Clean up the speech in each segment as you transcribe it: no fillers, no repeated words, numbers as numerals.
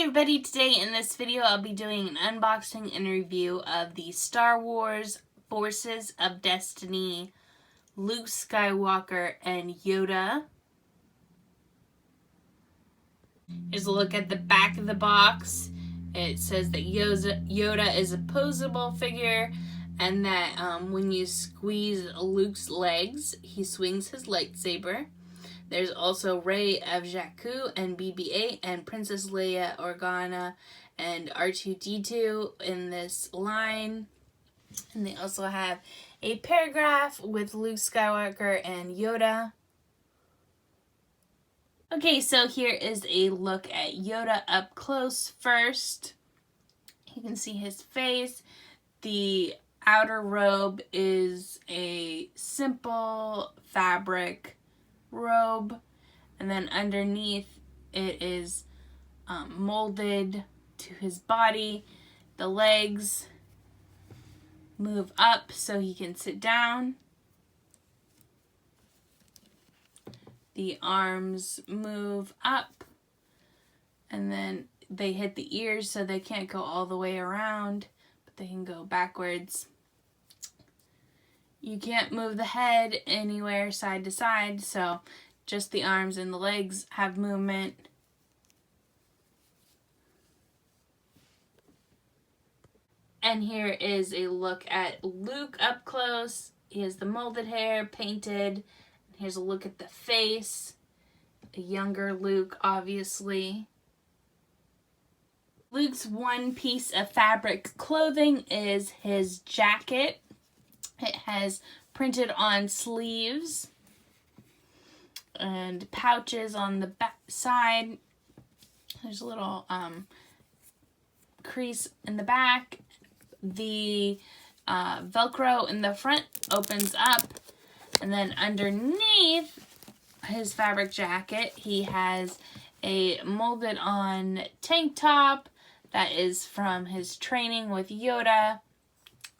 everybody, today in this video I'll be doing an unboxing and review of the Star Wars Forces of Destiny Luke Skywalker and Yoda. Here's a look at the back of the box. It says that Yoda is a posable figure and that when you squeeze Luke's legs, he swings his lightsaber. There's also Rey of Jakku and BB-8 and Princess Leia Organa and R2-D2 in this line. And they also have a paragraph with Luke Skywalker and Yoda. Okay, so here is a look at Yoda up close first. You can see his face. The outer robe is a simple fabric robe, and then underneath it is molded to his body. The legs move up so he can sit down. The arms move up, and then they hit the ears so they can't go all the way around, but they can go backwards. You can't move the head anywhere side to side, so just the arms and the legs have movement. And here is a look at Luke up close. He has the molded hair painted. Here's a look at the face. A younger Luke, obviously. Luke's one piece of fabric clothing is his jacket. It has printed on sleeves and pouches on the back side. There's a little crease in the back. The Velcro in the front opens up, and then underneath his fabric jacket he has a molded on tank top that is from his training with Yoda.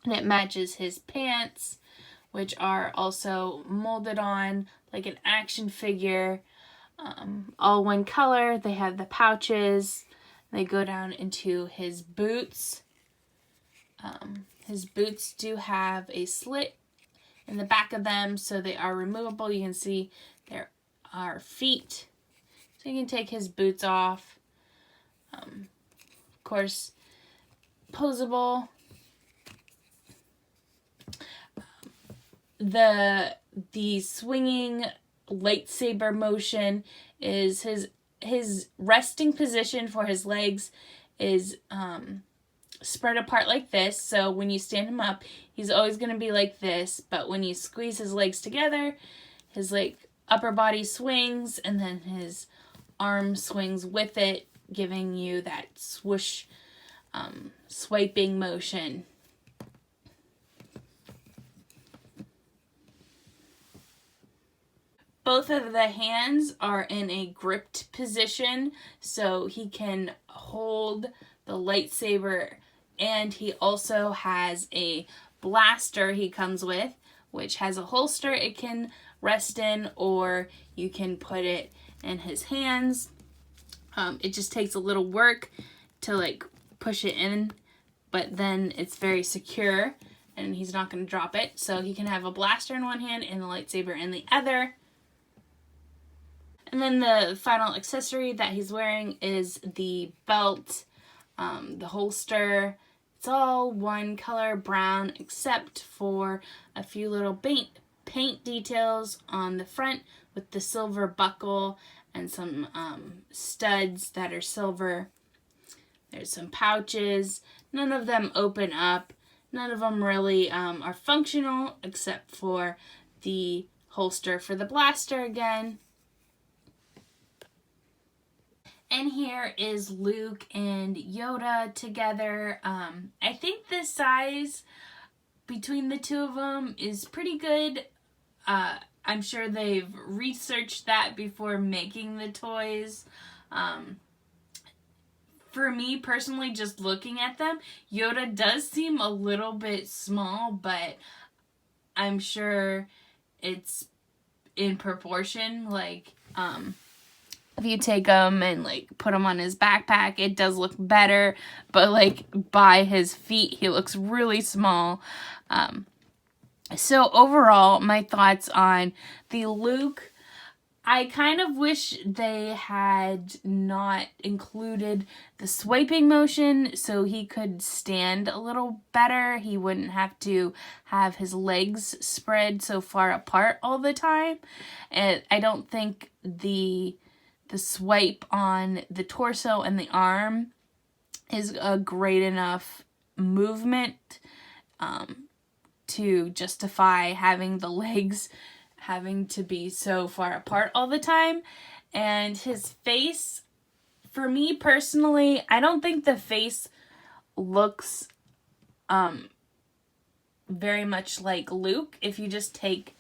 And it matches his pants, which are also molded on like an action figure. All one color. They have the pouches. They go down into his boots. His boots do have a slit in the back of them, so they are removable. You can see there are feet. So you can take his boots off. Of course, posable. The swinging lightsaber motion is his resting position for his legs is spread apart like this. So when you stand him up, he's always going to be like this. But when you squeeze his legs together, his upper body swings, and then his arm swings with it, giving you that swoosh, swiping motion. Both of the hands are in a gripped position, so he can hold the lightsaber, and he also has a blaster he comes with, which has a holster it can rest in, or you can put it in his hands. It just takes a little work to push it in, but then it's very secure, and he's not going to drop it. So he can have a blaster in one hand and the lightsaber in the other. And then the final accessory that he's wearing is the belt, the holster. It's all one color, brown, except for a few little paint details on the front with the silver buckle and some studs that are silver. There's some pouches. None of them open up. None of them really are functional, except for the holster for the blaster again. And here is Luke and Yoda together. I think the size between the two of them is pretty good. I'm sure they've researched that before making the toys. For me personally, just looking at them, Yoda does seem a little bit small, but I'm sure it's in proportion. if you take him and like put him on his backpack, it does look better, but like by his feet, he looks really small. So overall, my thoughts on the Luke, I kind of wish they had not included the swiping motion so he could stand a little better. He wouldn't have to have his legs spread so far apart all the time. And I don't think the swipe on the torso and the arm is a great enough movement to justify having the legs having to be so far apart all the time. And his face, for me personally, I don't think the face looks very much like Luke. If you just take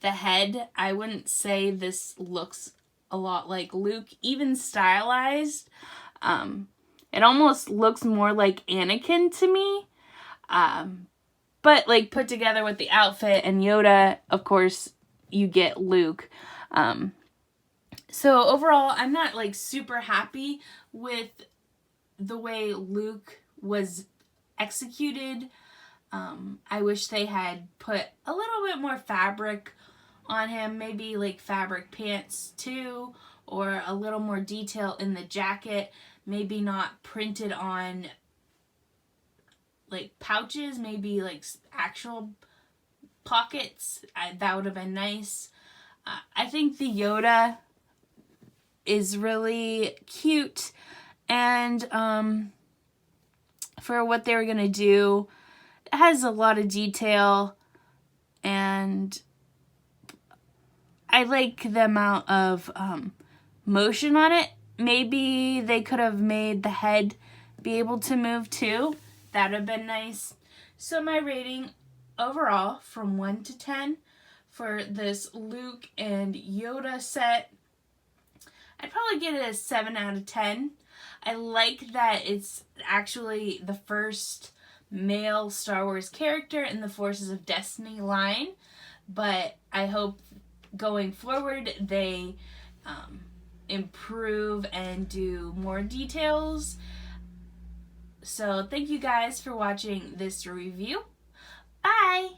the head, I wouldn't say this looks a lot like Luke, even stylized. It almost looks more like Anakin to me. But like put together with the outfit and Yoda, of course, you get Luke. So overall, I'm not like super happy with the way Luke was executed. I wish they had put a little bit more fabric on him, maybe like fabric pants too, or a little more detail in the jacket, maybe not printed on like pouches, maybe like actual pockets. That would have been nice. I think the Yoda is really cute, and for what they were gonna do, it has a lot of detail, and I like the amount of motion on it. Maybe they could have made the head be able to move too. That would have been nice. So my rating overall from 1 to 10 for this Luke and Yoda set, I'd probably give it a 7 out of 10. I like that it's actually the first male Star Wars character in the Forces of Destiny line, but I hope going forward they improve and do more details. So thank you guys for watching this review. Bye!